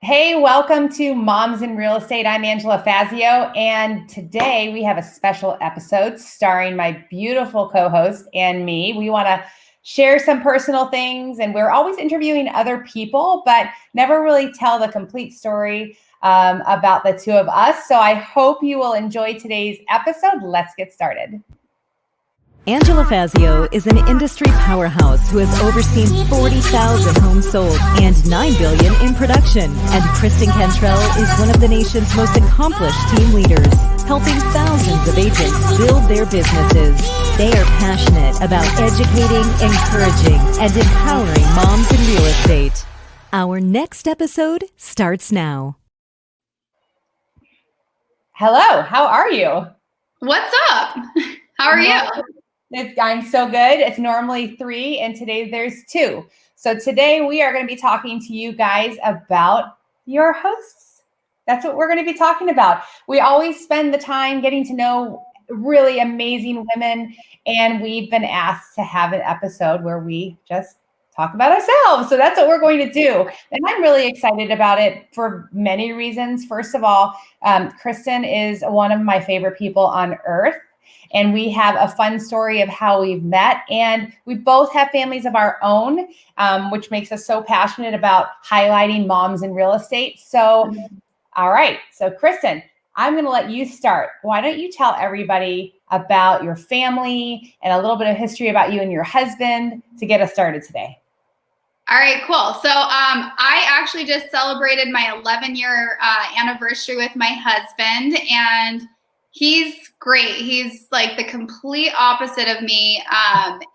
Hey, welcome to Moms in Real Estate. I'm Angela Fazio, and today we have a special episode starring my beautiful co-host and me. We want to share some personal things, and we're always interviewing other people, but never really tell the complete story about the two of us. So I hope you will enjoy today's episode. Let's get started. Angela Fazio is an industry powerhouse who has overseen 40,000 homes sold and $9 billion in production. And Kristen Cantrell is one of the nation's most accomplished team leaders, helping thousands of agents build their businesses. They are passionate about educating, encouraging, and empowering moms in real estate. Our next episode starts now. Hello, how are you? What's up? How are you? I'm so good. It's normally 3, and today there's 2. So today we are going to be talking to you guys about your hosts. That's what we're going to be talking about. We always spend the time getting to know really amazing women, and we've been asked to have an episode where we just talk about ourselves. So that's what we're going to do. And I'm really excited about it for many reasons. First of all, Kristen is one of my favorite people on earth. And we have a fun story of how we've met. And we both have families of our own, which makes us so passionate about highlighting moms in real estate. So, all right. So, Kristen, I'm going to let you start. Why don't you tell everybody about your family and a little bit of history about you and your husband to get us started today? All right, cool. So I actually just celebrated my 11-year anniversary with my husband, and he's great. He's like the complete opposite of me.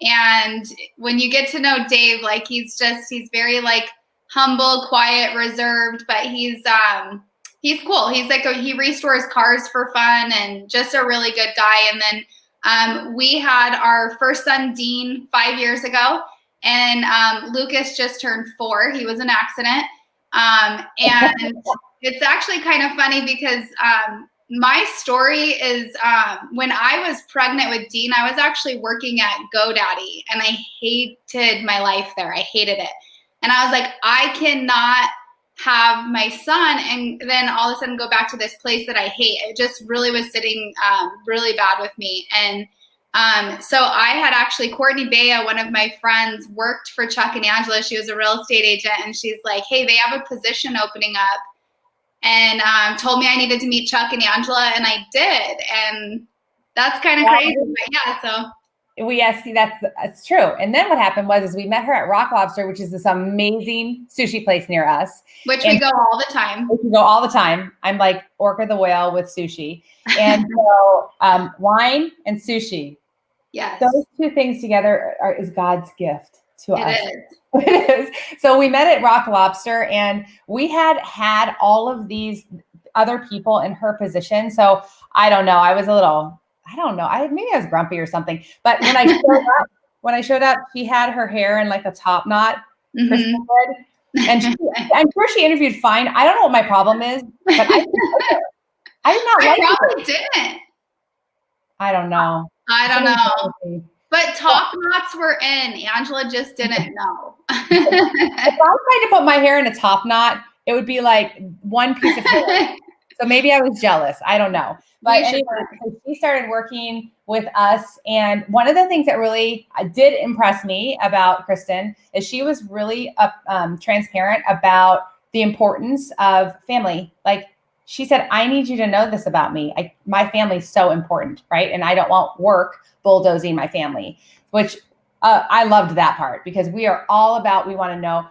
And when you get to know Dave, like he's very like humble, quiet, reserved, but he's cool. He's like, he restores cars for fun and just a really good guy. And then we had our first son, Dean, 5 years ago. And Lucas just turned 4. He was an accident. And it's actually kind of funny because my story is when I was pregnant with Dean, I was actually working at GoDaddy, and I hated my life there. I hated it. And I was like, I cannot have my son and then all of a sudden go back to this place that I hate. It just really was sitting really bad with me. And so I had actually, Courtney Bea, one of my friends, worked for Chuck and Angela. She was a real estate agent, and she's like, hey, they have a position opening up. And told me I needed to meet Chuck and Angela, and I did. And that's kind of crazy. But yeah, so. Yes, that's true. And then what happened was we met her at Rock Lobster, which is this amazing sushi place near us. Which we go all the time. We go all the time. I'm like Orca the whale with sushi. And so wine and sushi. Yes. Those two things together is God's gift to us. It is. It is. So we met at Rock Lobster, and we had all of these other people in her position. So I don't know. I was a little, maybe I was grumpy or something. But when I showed up, she had her hair in like a top knot. Mm-hmm. And I'm sure she interviewed fine. I don't know what my problem is, but I did not like I probably her. didn't. I don't know. I don't know. But top knots were in. Angela just didn't know. If I tried to put my hair in a top knot, it would be like one piece of hair. So maybe I was jealous. I don't know. But anyway, so she started working with us. And one of the things that really did impress me about Kristen is she was really transparent about the importance of family. Like she said, I need you to know this about me. My family's so important, right? And I don't want work bulldozing my family, which I loved that part because we are all about, we want to know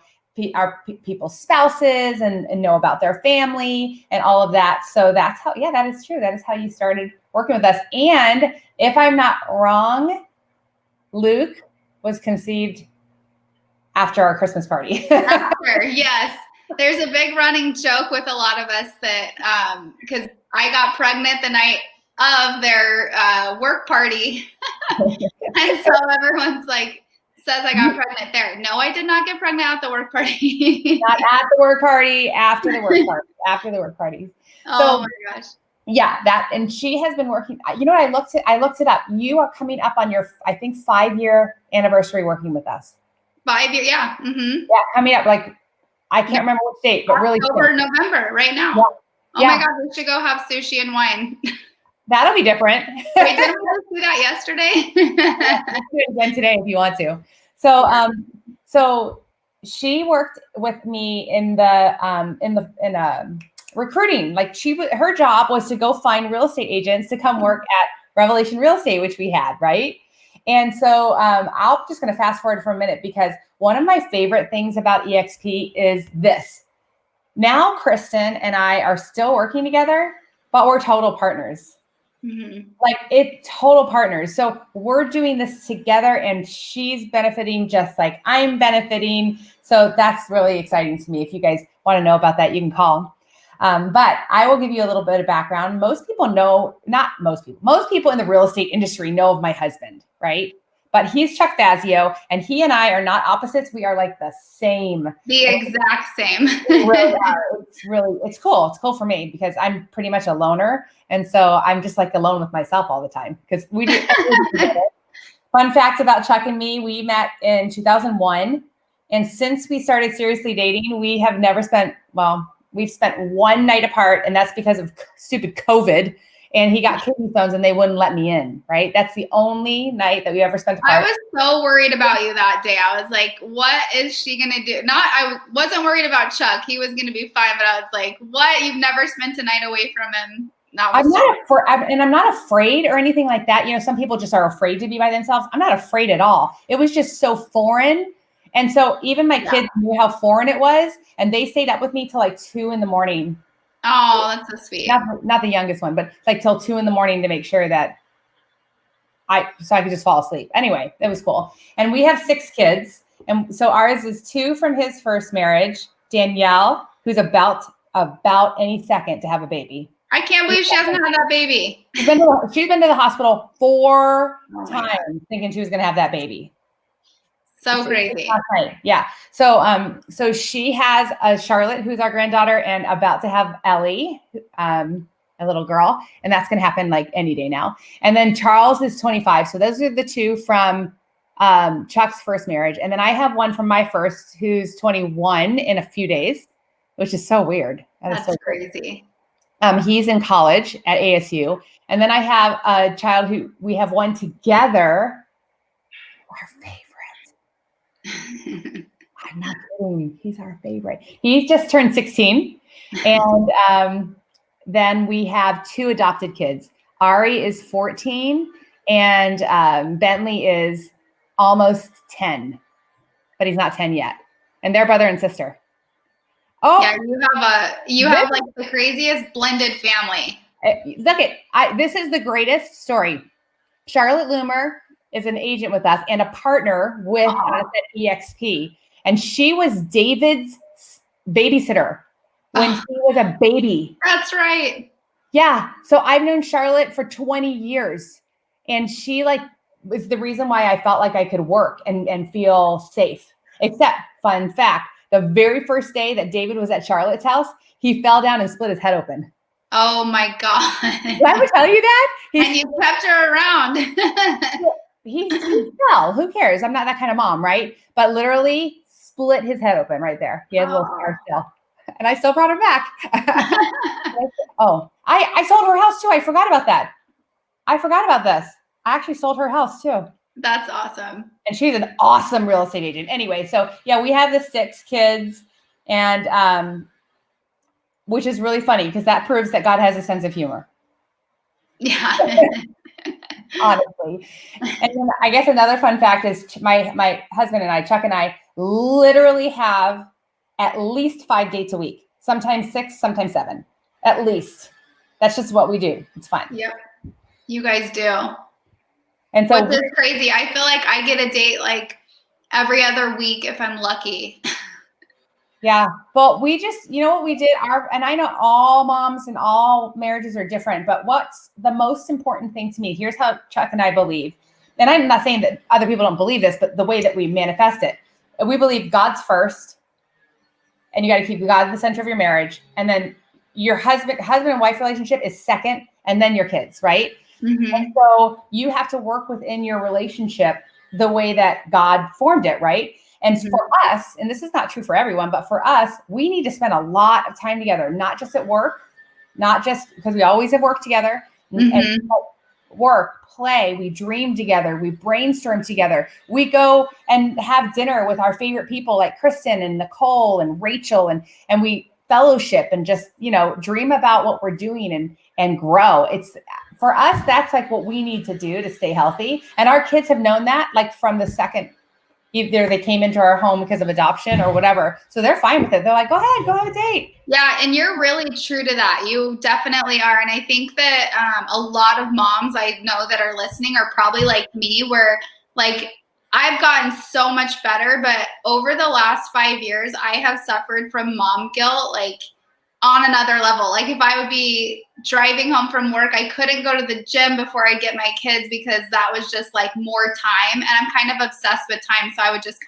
our people's spouses and know about their family and all of that. So that's how, yeah, that is true. That is how you started working with us. And if I'm not wrong, Luke was conceived after our Christmas party. After, yes. There's a big running joke with a lot of us that, because I got pregnant the night of their work party. And so everyone's like, says I got pregnant there. No, I did not get pregnant at the work party. Not at the work party, after the work party, after the work parties. Oh my gosh. Yeah, and she has been working. You know what? I looked it up. You are coming up on your, I think, 5-year anniversary working with us. 5 years, yeah. Mm-hmm. Yeah, coming up like I can't remember which date, but really October, November, right now. Yeah. Oh my God, we should go have sushi and wine. That'll be different. Wait, didn't we just do that yesterday? Let's do it again today if you want to. So, so she worked with me in recruiting. Like her job was to go find real estate agents to come work at Revelation Real Estate, which we had, right? And so I'm just going to fast forward for a minute because one of my favorite things about EXP is this. Now, Kristen and I are still working together, but we're total partners. Mm-hmm. Like total partners. So we're doing this together and she's benefiting just like I'm benefiting. So that's really exciting to me. If you guys want to know about that, you can call. But I will give you a little bit of background. Most people in the real estate industry know of my husband, right? But he's Chuck Fazio and he and I are not opposites. We are like the same. The exact same. We really are. It's cool. It's cool for me because I'm pretty much a loner. And so I'm just like alone with myself all the time because we do. Fun fact about Chuck and me, we met in 2001. And since we started seriously dating, we have never we've spent one night apart and that's because of stupid COVID. And he got kidney stones and they wouldn't let me in, right? That's the only night that we ever spent apart. I was so worried about you that day. I was like, what is she going to do? I wasn't worried about Chuck. He was going to be fine. But I was like, what? You've never spent a night away from him. I'm not afraid or anything like that. You know, some people just are afraid to be by themselves. I'm not afraid at all. It was just so foreign. And so even my kids knew how foreign it was. And they stayed up with me till like 2 a.m. Oh, that's so sweet. Not the youngest one, but like till 2 a.m. to make sure that I could just fall asleep. Anyway, it was cool. And we have 6 kids. And so ours is 2 from his first marriage, Danielle, who's about any second to have a baby. I can't believe she hasn't had that baby. She's been to the hospital 4 times thinking she was going to have that baby. So crazy. Right. Yeah. So she has a Charlotte, who's our granddaughter, and about to have Ellie, a little girl, and that's going to happen like any day now. And then Charles is 25. So those are the 2 from Chuck's first marriage. And then I have one from my first, who's 21 in a few days, which is so weird. That's so crazy. He's in college at ASU. And then I have a child who we have one together. Our favorite. I'm not kidding. He's our favorite. He's just turned 16. And then we have 2 adopted kids. Ari is 14 and Bentley is almost 10, but he's not 10 yet. And they're brother and sister. Oh, yeah, you have like the craziest blended family. Look this is the greatest story. Charlotte Loomer is an agent with us and a partner with us at EXP. And she was David's babysitter when he was a baby. That's right. Yeah. So I've known Charlotte for 20 years and she was the reason why I felt like I could work and feel safe. Except, fun fact, the very first day that David was at Charlotte's house, he fell down and split his head open. Oh my God. Did I ever tell you that? And you kept her around. he fell. Who cares? I'm not that kind of mom, right? But literally split his head open right there. He has a little scar still. And I still brought her back. I sold her house too. I forgot about that. I forgot about this. I actually sold her house too. That's awesome. And she's an awesome real estate agent. Anyway, so yeah, we have the 6 kids and which is really funny because that proves that God has a sense of humor. Yeah. Honestly. And then I guess another fun fact is my husband and I, Chuck and I, literally have at least 5 dates a week. Sometimes 6, sometimes 7. At least. That's just what we do. It's fun. Yep. You guys do. And so which is crazy. I feel like I get a date like every other week if I'm lucky. Yeah. Well, we just, you know what we did? And I know all moms and all marriages are different, but what's the most important thing to me? Here's how Chuck and I believe. And I'm not saying that other people don't believe this, but the way that we manifest it. We believe God's first, and you got to keep God at the center of your marriage. And then your husband and wife relationship is second, and then your kids, right? Mm-hmm. And so you have to work within your relationship the way that God formed it, right? And for us, and this is not true for everyone, but for us, we need to spend a lot of time together, not just at work, not just because we always have worked together, and work, play, we dream together, we brainstorm together, we go and have dinner with our favorite people like Kristen and Nicole and Rachel, and we fellowship and just, dream about what we're doing and grow. It's for us, that's like what we need to do to stay healthy. And our kids have known that like from the second either they came into our home because of adoption or whatever. So they're fine with it. They're like, go ahead, go have a date. Yeah. And you're really true to that. You definitely are. And I think that a lot of moms I know that are listening are probably like me, where like I've gotten so much better, but over the last 5 years, I have suffered from mom guilt, like on another level. Like if I would be driving home from work, I couldn't go to the gym before I get my kids because that was just like more time. And I'm kind of obsessed with time. So I would just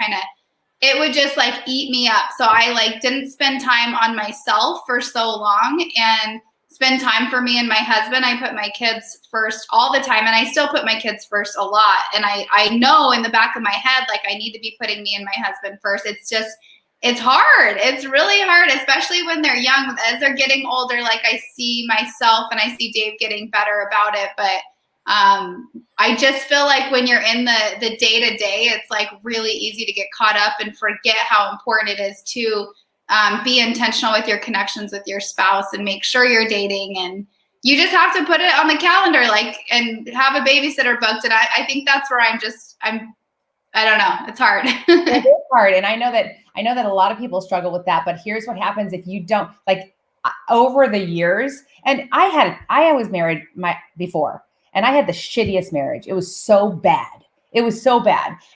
it would just like eat me up. So I like didn't spend time on myself for so long and spend time for me and my husband. I put my kids first all the time, and I still put my kids first a lot. And I know in the back of my head, like I need to be putting me and my husband first. It's hard. It's really hard, especially when they're young. As they're getting older, like I see myself and I see Dave getting better about it. But I just feel like when you're in the day-to-day, it's like really easy to get caught up and forget how important it is to be intentional with your connections with your spouse and make sure you're dating. And you just have to put it on the calendar, like, and have a babysitter booked. And I think that's where I don't know. It's hard. It is hard. And I know that a lot of people struggle with that, but here's what happens if you don't, like, over the years. And I was married before, and I had the shittiest marriage. It was so bad.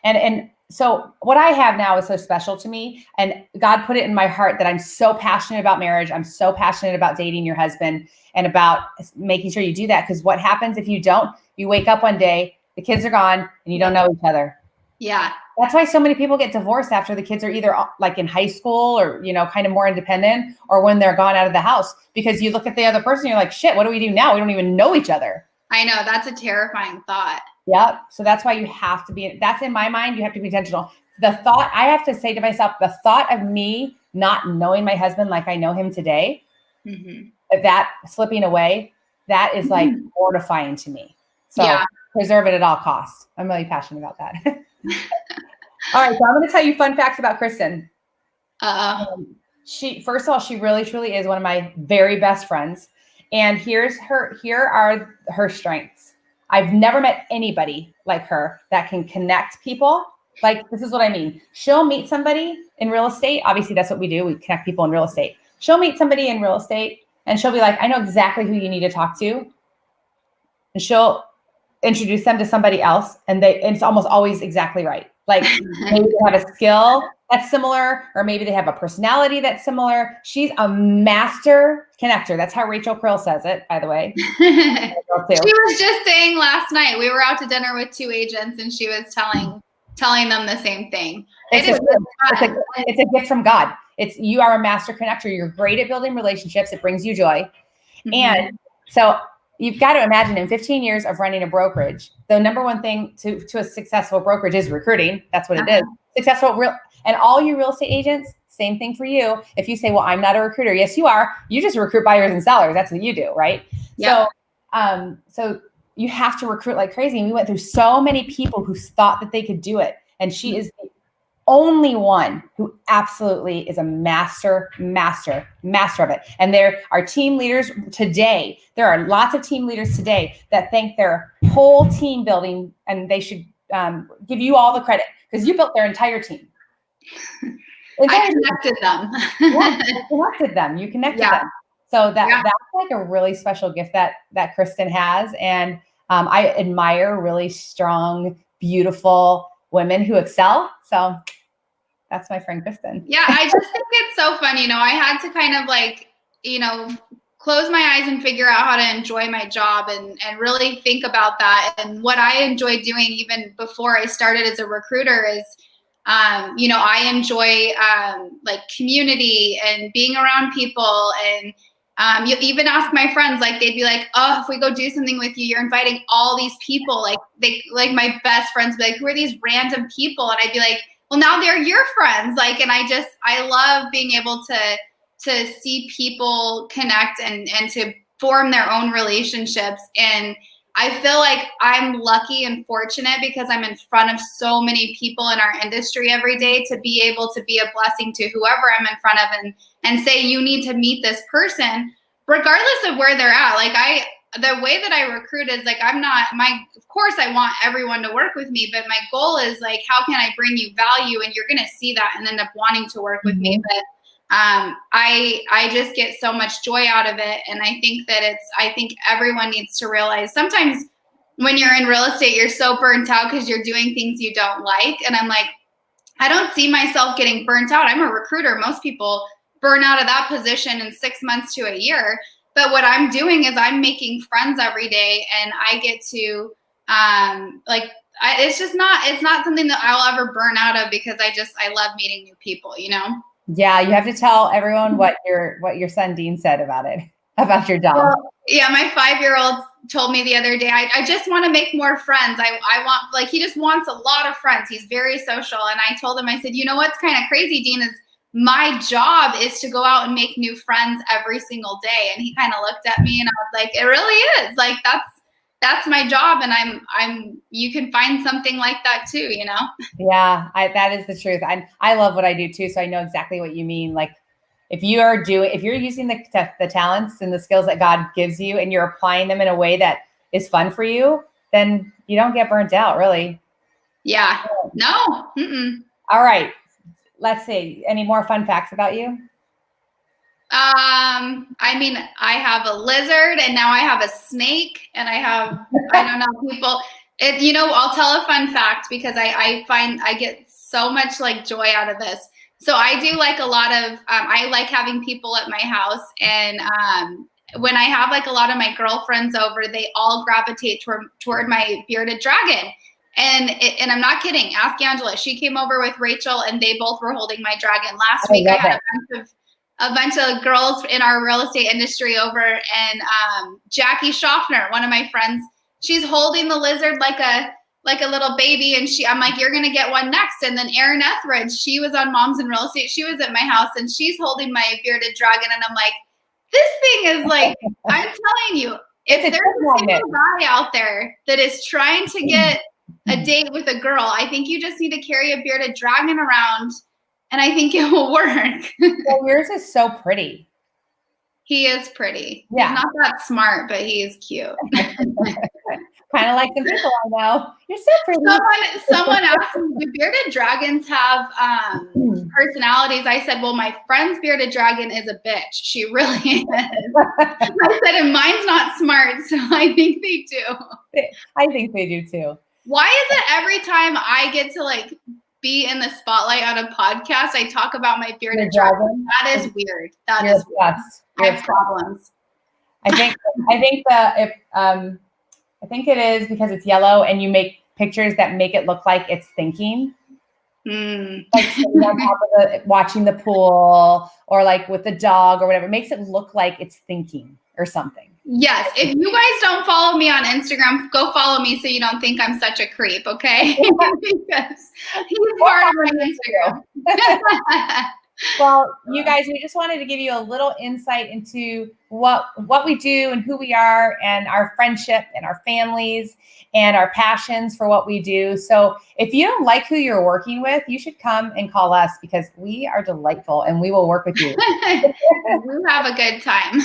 And so what I have now is so special to me, and God put it in my heart that I'm so passionate about marriage. I'm so passionate about dating your husband and about making sure you do that. Because what happens if you don't? You wake up one day, the kids are gone, and you don't know each other. Yeah. That's why so many people get divorced after the kids are either like in high school or, kind of more independent, or when they're gone out of the house, because you look at the other person, you're like, shit, what do we do now? We don't even know each other. I know. That's a terrifying thought. Yeah. So that's why you have to be, that's in my mind, you have to be intentional. The thought, I have to say to myself, the thought of me not knowing my husband like I know him today, that slipping away, that is like mortifying to me. So preserve it at all costs. I'm really passionate about that. All right. So I'm going to tell you fun facts about Kristen. First of all, she really, truly is one of my very best friends. And here are her strengths. I've never met anybody like her that can connect people. Like, this is what I mean. She'll meet somebody in real estate. Obviously, that's what we do. We connect people in real estate. She'll meet somebody in real estate, and she'll be like, I know exactly who you need to talk to. And she'll introduce them to somebody else, and it's almost always exactly right. Like, maybe they have a skill that's similar, or maybe they have a personality that's similar. She's a master connector. That's how Rachel Krill says it, by the way. She was just saying last night, we were out to dinner with 2 agents, and she was telling them the same thing. It's a gift from God. You are a master connector. You're great at building relationships. It brings you joy. And so you've got to imagine, in 15 years of running a brokerage, the number one thing to a successful brokerage is recruiting. That's what it is. And all you real estate agents, same thing for you. If you say, well, I'm not a recruiter. Yes, you are. You just recruit buyers and sellers. That's what you do, right? Yeah. So you have to recruit like crazy. And we went through so many people who thought that they could do it. And she is the only one who absolutely is a master of it. And there are team leaders today. There are lots of team leaders today that think their whole team building, and they should give you all the credit because you built their entire team. I connected them. You connected them. So that's like a really special gift that Kristen has. And I admire really strong, beautiful women who excel. So that's my friend Kristen. Yeah, I just think it's so fun. I had to kind of like, close my eyes and figure out how to enjoy my job and really think about that. And what I enjoy doing even before I started as a recruiter is, I enjoy like community and being around people. And you even ask my friends, like they'd be like, oh, if we go do something with you, you're inviting all these people. Like my best friends be like, who are these random people? And I'd be like, well, now they're your friends. Like, and I love being able to see people connect and to form their own relationships. And I feel like I'm lucky and fortunate because I'm in front of so many people in our industry every day to be able to be a blessing to whoever I'm in front of and say, you need to meet this person, regardless of where they're at. Like the way that I recruit is like, of course I want everyone to work with me, but my goal is like, how can I bring you value? And you're going to see that and end up wanting to work with me. But I just get so much joy out of it. And I think that I think everyone needs to realize sometimes when you're in real estate, you're so burnt out because you're doing things you don't like. And I'm like, I don't see myself getting burnt out. I'm a recruiter. Most people burn out of that position in 6 months to a year. But what I'm doing is I'm making friends every day, and I get to it's not something that I'll ever burn out of because I love meeting new people, you know? Yeah, you have to tell everyone what your son Dean said about it, about your job. Well, yeah, my 5-year-old told me the other day, I just want to make more friends. I want, like, he just wants a lot of friends. He's very social. And I told him, I said, you know what's kind of crazy, Dean, is my job is to go out and make new friends every single day. And he kind of looked at me and I was like, it really is. Like, that's my job. And you can find something like that too, you know? Yeah, that is the truth. I love what I do too. So I know exactly what you mean. Like if you're using the talents and the skills that God gives you and you're applying them in a way that is fun for you, then you don't get burnt out, really. Yeah. No. Mm-mm. All right. Let's see. Any more fun facts about you? I mean, I have a lizard and now I have a snake and I don't know, people, I'll tell a fun fact because I find I get so much like joy out of this. So I do like a lot of, I like having people at my house, and when I have like a lot of my girlfriends over, they all gravitate toward my bearded dragon. And I'm not kidding. Ask Angela. She came over with Rachel and they both were holding my dragon. Last week I had a bunch of girls in our real estate industry over, and Jackie Schaffner, one of my friends, she's holding the lizard like a little baby, and I'm like, you're gonna get one next. And then Erin Etheridge, she was on Moms in Real Estate, she was at my house and she's holding my bearded dragon, and I'm like, this thing is like, I'm telling you, if there's a single guy out there that is trying to get a date with a girl, I think you just need to carry a bearded dragon around. And I think it will work. Well, yours is so pretty. He is pretty. Yeah. He's not that smart, but he is cute. Kind of like the people I know. You're so pretty. Someone asked me, do bearded dragons have personalities? I said, well, my friend's bearded dragon is a bitch. She really is. I said, and mine's not smart, so I think they do. I think they do too. Why is it every time I get to like be in the spotlight on a podcast, I talk about my bearded dragon? That is weird. That is weird. I have problems. I think it is because it's yellow and you make pictures that make it look like it's thinking. Like sitting on top of watching the pool, or like with the dog or whatever. It makes it look like it's thinking or something. Yes. If you guys don't follow me on Instagram, go follow me so you don't think I'm such a creep, okay? Because he's part of my Instagram. Well, you guys, we just wanted to give you a little insight into what we do and who we are, and our friendship and our families and our passions for what we do. So if you don't like who you're working with, you should come and call us, because we are delightful and we will work with you. We have a good time.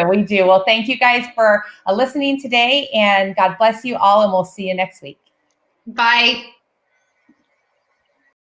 We do. Well, thank you guys for listening today, and God bless you all, and we'll see you next week. Bye.